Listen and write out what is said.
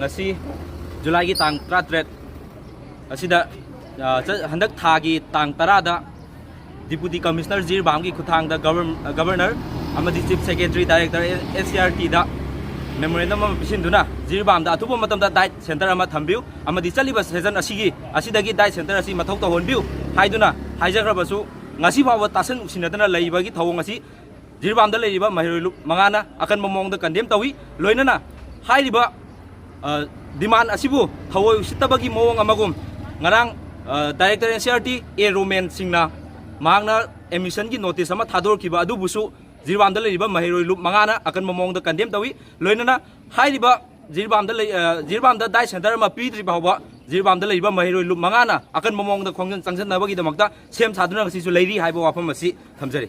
ngasi July gi tang 33 asida handak tha gi tang 10 da Deputy Commissioner Jirbam gi khuthang da Governor amadi Chief Secretary Director SCRT da memorandum ama pisinduna Jirbam da athuba matam da diet center ama thambiu amadi chaliba season asigi asidagi diet center asi mathau ta honbiu haiduna haijagrabasu ngasi bawa tasan usinadana laibagi thawong asi Jirbam da leiba mahirulu mangana akan momong da condemn tawi loinana hairiba demand asibu thawoi usitabagi mowong amagum ngarang Director SCRT A Roman Singna magna emission gi notice ama thador kiba adu busu Jirbam da leiba mahirulu mangana akan momong da condemn tawi loinana hairiba Jirbam da diet center ama pidri bawa Jirbam da leiba mahirulu mangana akan momong da khongjan changjan nabagi damakta sem thaduna ngasi su leiri haiba wafam asi thamjari